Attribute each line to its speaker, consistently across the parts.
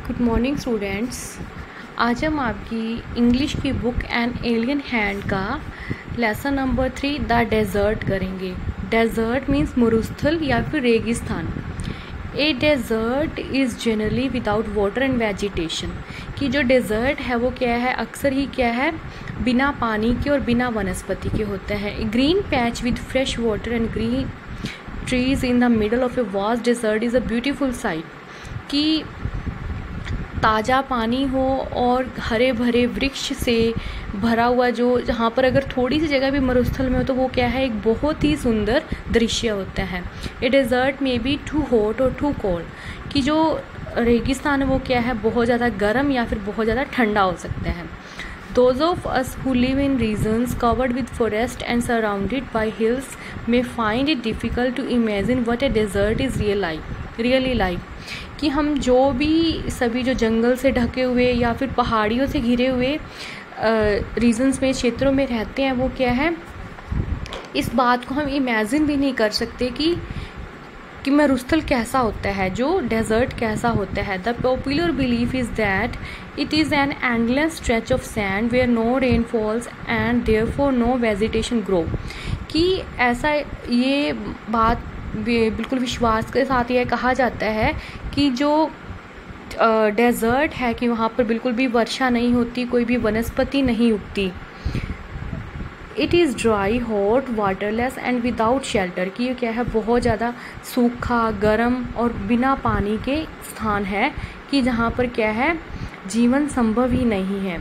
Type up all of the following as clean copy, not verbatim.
Speaker 1: Good morning students. आज हम आपकी इंग्लिश की बुक एन एलियन हैंड का लेसन नंबर 3 द डेजर्ट करेंगे। डेजर्ट मीन्स मरुस्थल या फिर रेगिस्तान। A desert is generally without water and vegetation. कि जो डेजर्ट है वो क्या है, अक्सर ही क्या है, बिना पानी के और बिना वनस्पति के होता है। A green patch with fresh water and green trees in the middle of a vast desert is a beautiful sight. कि ताज़ा पानी हो और हरे भरे वृक्ष से भरा हुआ जो जहाँ पर अगर थोड़ी सी जगह भी मरुस्थल में हो तो वो क्या है, एक बहुत ही सुंदर दृश्य होता है। ए डेजर्ट में बी टू हॉट और टू कोल्ड। कि जो रेगिस्तान है वो क्या है, बहुत ज़्यादा गर्म या फिर बहुत ज़्यादा ठंडा हो सकता है। Those of us who live in regions covered with forest and surrounded by hills may find it difficult to imagine what a desert is really like। कि हम जो भी सभी जो जंगल से ढके हुए या फिर पहाड़ियों से घिरे हुए रीजन्स में, क्षेत्रों में रहते हैं, वो क्या है, इस बात को हम इमेजिन भी नहीं कर सकते कि मरुस्थल कैसा होता है, जो डेजर्ट कैसा होता है। The popular belief is that it is an endless stretch of sand where no rain falls and therefore no vegetation grow. कि ऐसा ये बात बिल्कुल विश्वास के साथ यह कहा जाता है कि जो डेजर्ट है कि वहाँ पर बिल्कुल भी वर्षा नहीं होती, कोई भी वनस्पति नहीं उगती। It is dry, hot, waterless and without shelter. कि ये क्या है, बहुत ज़्यादा सूखा, गर्म और बिना पानी के स्थान है कि जहाँ पर क्या है, जीवन संभव ही नहीं है।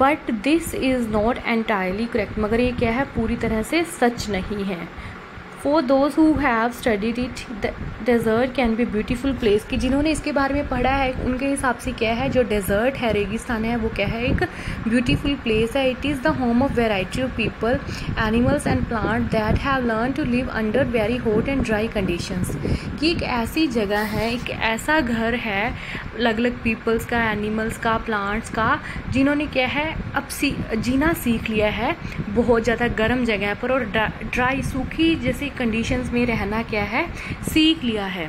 Speaker 1: But this is not entirely correct. मगर ये क्या है, पूरी तरह से सच नहीं है। For those who have studied it, the desert can be beautiful place। कि जिन्होंने इसके बारे में पढ़ा है उनके हिसाब से क्या है, जो डेजर्ट है, रेगिस्तान है, वो क्या है, एक ब्यूटीफुल प्लेस है। It is the home of variety of people, animals and plant that have learn to live under very hot and dry conditions. कि एक ऐसी जगह है, एक ऐसा घर है अलग अलग पीपल्स का, एनिमल्स का, प्लांट्स का, जिन्होंने क्या है, अब जीना सीख लिया है बहुत ज़्यादा गर्म जगह पर और ड्राई, सूखी जैसी कंडीशंस में रहना क्या है, सीख लिया है।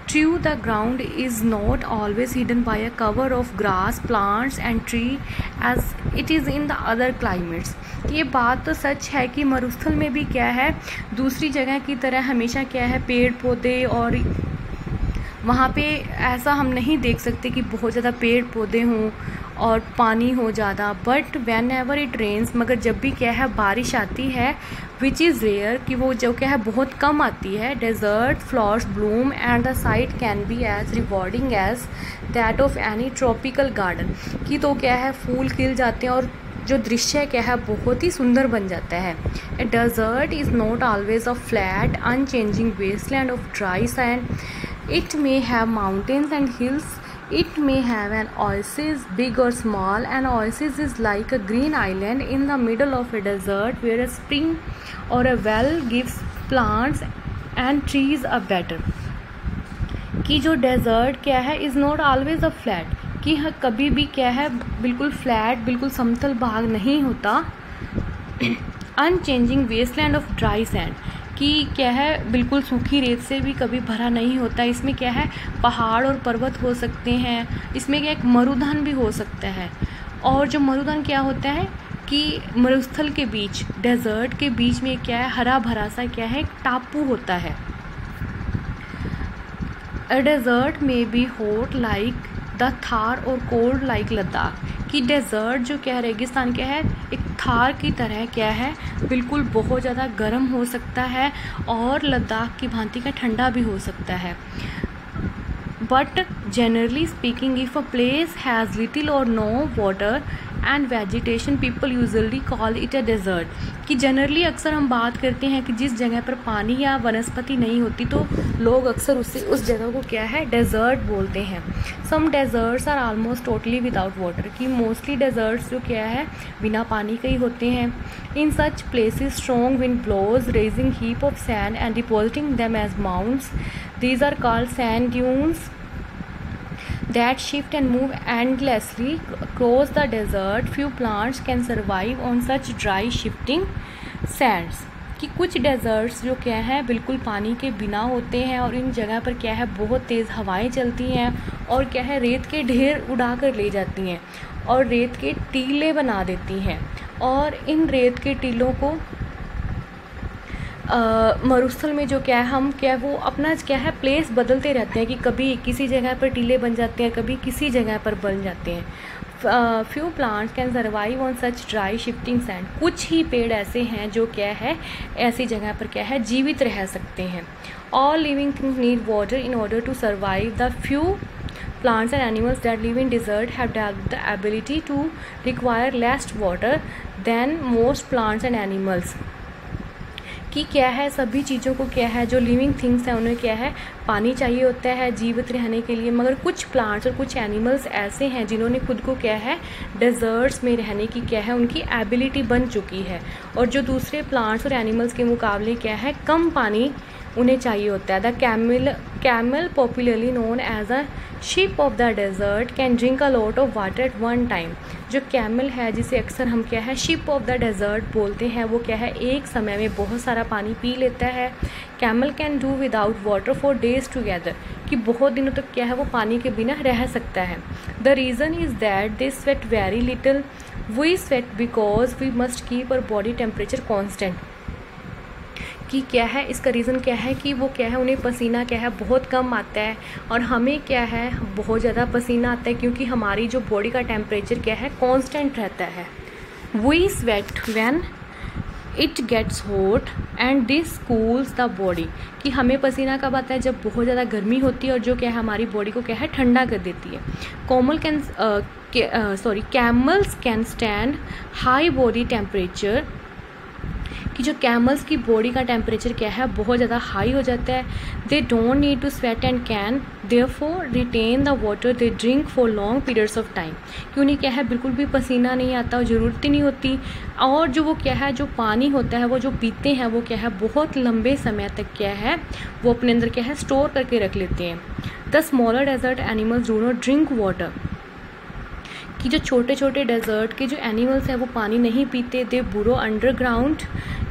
Speaker 1: True, the ground is not always hidden by a cover of grass, plants and tree as it is in the other climates. ये बात तो सच है कि मरुस्थल में भी क्या है, दूसरी जगह की तरह हमेशा क्या है, पेड़ पौधे, और वहाँ पे ऐसा हम नहीं देख सकते कि बहुत ज़्यादा पेड़ पौधे हों और पानी हो ज़्यादा। But whenever it rains, मगर जब भी क्या है, बारिश आती है, विच इज़ रेयर, कि वो जो क्या है बहुत कम आती है, desert flowers bloom and the sight can be as rewarding as that of any tropical garden. कि तो क्या है, फूल खिल जाते हैं और जो दृश्य क्या है बहुत ही सुंदर बन जाता है। A desert is not always a flat unchanging wasteland of dry sand. It may have mountains and hills. It may have an oasis, big or small. An oasis is like a green island in the middle of a desert where a spring or a well gives plants and trees a better। कि जो desert क्या है, is not always a flat. कि कभी भी क्या है, बिल्कुल फ्लैट, बिल्कुल समतल भाग नहीं होता। Unchanging wasteland of dry sand. कि क्या है, बिल्कुल सूखी रेत से भी कभी भरा नहीं होता। इसमें क्या है, पहाड़ और पर्वत हो सकते हैं, इसमें क्या, एक मरुधान भी हो सकता है। और जो मरुधान क्या होता है कि मरुस्थल के बीच, डेजर्ट के बीच में क्या है, हरा भरा सा क्या है, एक टापू होता है। अ डेजर्ट में be hot like the Thar और कोल्ड लाइक लद्दाख। कि डेजर्ट जो क्या है, रेगिस्तान क्या है, एक थार की तरह क्या है, बिल्कुल बहुत ज़्यादा गर्म हो सकता है और लद्दाख की भांति का ठंडा भी हो सकता है। But generally speaking, if a place has little or no water and vegetation, people usually call it a desert. कि जनरली अक्सर हम बात करते हैं कि जिस जगह पर पानी या वनस्पति नहीं होती तो लोग अक्सर उस जगह को क्या है, डेजर्ट बोलते हैं। Some deserts are almost totally without water. कि मोस्टली डेजर्ट्स जो क्या है, बिना पानी के ही होते हैं। In such places strong wind blows raising heap of sand and depositing them as mounds. These are called sand dunes that shift and move endlessly across the desert. Few plants can survive on such dry shifting sands। कि कुछ desserts जो क्या है बिल्कुल पानी के बिना होते हैं और इन जगह पर क्या है बहुत तेज़ हवाएं चलती हैं और क्या है रेत के ढेर उड़ा कर ले जाती हैं और रेत के टीले बना देती हैं और इन रेत के टीलों को मरुस्थल में जो क्या है हम क्या है वो अपना क्या है प्लेस बदलते रहते हैं कि कभी किसी जगह पर टीले बन जाते हैं, कभी किसी जगह पर बन जाते हैं। Few plants can survive on such dry shifting sand. कुछ ही पेड़ ऐसे हैं जो क्या है ऐसी जगह पर क्या है जीवित रह सकते हैं। All living things need water in order to survive. The few plants and animals that live in desert have developed the ability to require less water than most plants and animals। कि क्या है सभी चीज़ों को क्या है जो living things हैं उन्हें क्या है पानी चाहिए होता है जीवित रहने के लिए, मगर कुछ प्लांट्स और कुछ एनिमल्स ऐसे हैं जिन्होंने खुद को क्या है डेजर्ट्स में रहने की क्या है उनकी एबिलिटी बन चुकी है और जो दूसरे प्लांट्स और एनिमल्स के मुकाबले क्या है कम पानी उन्हें चाहिए होता है। The camel popularly known as a ship of the desert can drink a lot of water at one time. जो कैमल है जिसे अक्सर हम क्या है शिप ऑफ द डेजर्ट बोलते हैं वो क्या है एक समय में बहुत सारा पानी पी लेता है। Camel can do without water for days together, कि बहुत दिनों तक क्या है वो पानी के बिना रह सकता है। The reason is that they sweat very little. We sweat because we must keep our body temperature constant. कि क्या है इसका रीज़न क्या है कि वो क्या है उन्हें पसीना क्या है बहुत कम आता है और हमें क्या है बहुत ज़्यादा पसीना आता है क्योंकि हमारी जो बॉडी का टेम्परेचर क्या है कांस्टेंट रहता है। We sweat when it gets hot and this cools the body. कि हमें पसीना कब आता है जब बहुत ज़्यादा गर्मी होती है और जो क्या है हमारी बॉडी को क्या है ठंडा कर देती है। Camels can stand high body temperature. कि जो कैमल्स की बॉडी का टेम्परेचर क्या है बहुत ज़्यादा हाई हो जाता है। They don't need to sweat and can therefore retain the water they drink for long periods of time. कि उन्हें क्या है बिल्कुल भी पसीना नहीं आता और ज़रूरत ही नहीं होती और जो वो क्या है जो पानी होता है वो जो पीते हैं वो क्या है बहुत लंबे समय तक क्या है वो अपने अंदर क्या है स्टोर करके रख लेते हैं। The smaller desert animals do not drink water. कि जो छोटे छोटे डेजर्ट के जो एनिमल्स हैं वो पानी नहीं पीते। दे बुरो underground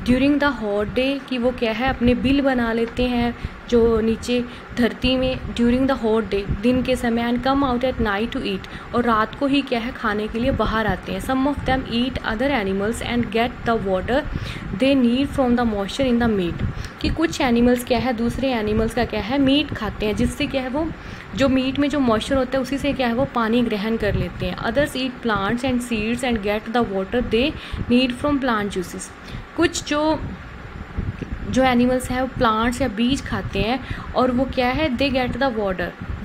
Speaker 1: during the hot day. कि वो क्या है अपने बिल बना लेते हैं जो नीचे धरती में ड्यूरिंग द हॉट डे दिन के समय and come out at night to eat. और रात को ही क्या है खाने के लिए बाहर आते हैं। Some of them eat other animals and get the water they need from the moisture in the meat. कि कुछ एनिमल्स क्या है दूसरे एनिमल्स का क्या है मीट खाते हैं जिससे क्या है वो जो मीट में जो मॉइस्चर होता है उसी से क्या है वो पानी ग्रहण कर लेते हैं। Others eat plants and seeds and get the water they need from plant juices. कुछ जो एनिमल्स हैं वो प्लांट्स या बीज खाते हैं और वो क्या है they get the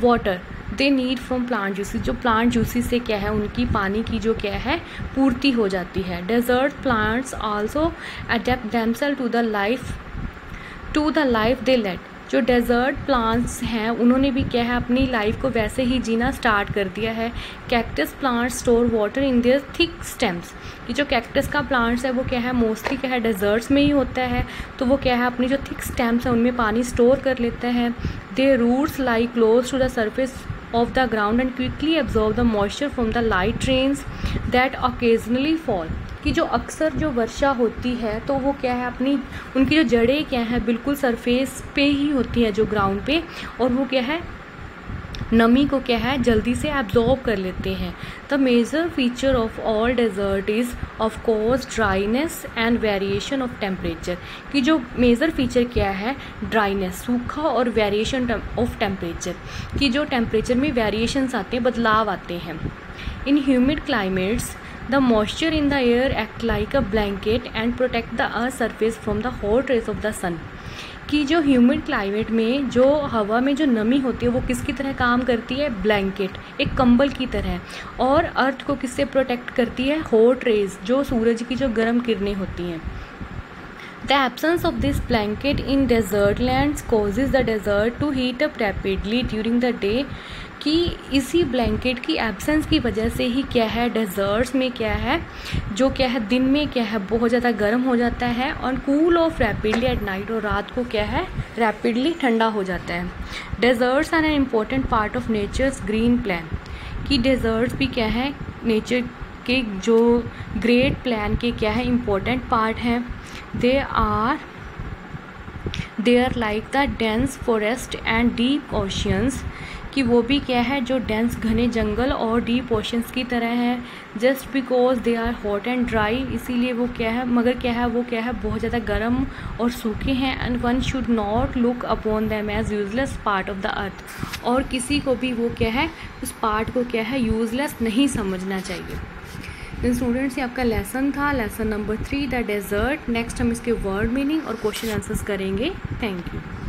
Speaker 1: water they need from plant juices. जो प्लांट जूसेस से क्या है उनकी पानी की जो क्या है पूर्ति हो जाती है। Desert plants also adapt themselves to the life they lead. जो डेजर्ट प्लांट्स हैं उन्होंने भी क्या है अपनी लाइफ को वैसे ही जीना स्टार्ट कर दिया है। Cactus plants store water in their thick stems. कि जो कैक्टस का प्लांट्स है वो क्या है मोस्टली क्या है डेजर्ट्स में ही होता है तो वो क्या है अपनी जो थिक स्टेम्स है उनमें पानी स्टोर कर लेता है। Their roots lie close to the surface of the ground and quickly absorb the moisture from the light rains that occasionally fall। कि जो अक्सर जो वर्षा होती है तो वो क्या है अपनी उनकी जो जड़ें क्या है बिल्कुल सरफेस पे ही होती है जो ग्राउंड पे और वो क्या है नमी को क्या है जल्दी से एब्जॉर्ब कर लेते हैं। The major feature of all desert is of course dryness and variation of temperature. कि जो मेजर फीचर क्या है ड्राइनेस सूखा और वेरिएशन ऑफ टेम्परेचर। कि जो टेम्परेचर में वेरिएशंस आते हैं बदलाव आते हैं। In humid climates the moisture in the air act like a blanket and protect the earth surface from the hot rays of the sun. कि जो ह्यूमिड क्लाइमेट में जो हवा में जो नमी होती है वो किसकी तरह काम करती है ब्लैंकेट एक कंबल की तरह और अर्थ को किससे प्रोटेक्ट करती है हॉट रेज जो सूरज की जो गर्म किरणें होती हैं। The absence of this blanket in desert lands causes the desert to heat up rapidly during the day. कि इसी ब्लैंकेट की एब्सेंस की वजह से ही क्या है डेजर्ट्स में क्या है जो क्या है दिन में क्या है बहुत ज़्यादा गर्म हो जाता है और cool off rapidly at night और रात को क्या है रैपिडली ठंडा हो जाता है। Deserts are an important part of nature's green plan. कि डेजर्ट्स भी क्या है नेचर के जो ग्रेट प्लान के क्या है इम्पोर्टेंट पार्ट हैं, they are like the dense forest and deep oceans, कि वो भी क्या है जो डेंस घने जंगल और डीप ओशंस की तरह है। Just because they are hot and dry, इसीलिए वो क्या है, मगर क्या है वो क्या है बहुत ज़्यादा गर्म और सूखे हैं। And one should not look upon them as useless part of the earth, और किसी को भी वो क्या है उस पार्ट को क्या है यूजलेस नहीं समझना चाहिए। स्टूडेंट्स ये आपका लेसन था, lesson number 3 the desert. Next हम इसके वर्ड मीनिंग और क्वेश्चन आंसर्स करेंगे। Thank you.